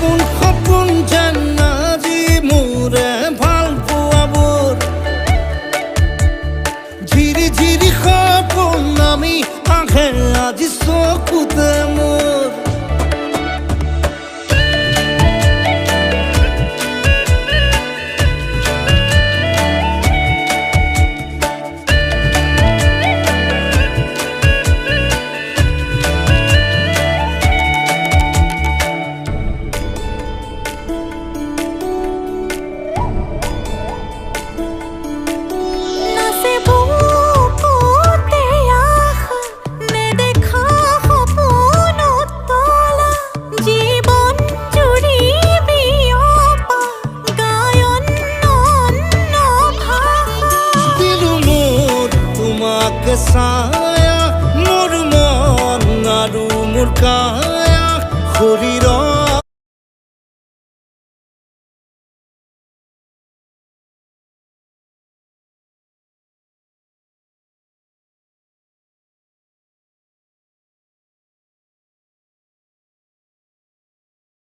সপোন যেন আজি মোৰে ভাল পোৱাবোৰ ঝিৰি ঝিৰি সপোন আমি আহে আজি চকুতে মোৰ ছায়া মোৰ মন আৰু মোৰ কায়া শৰীৰ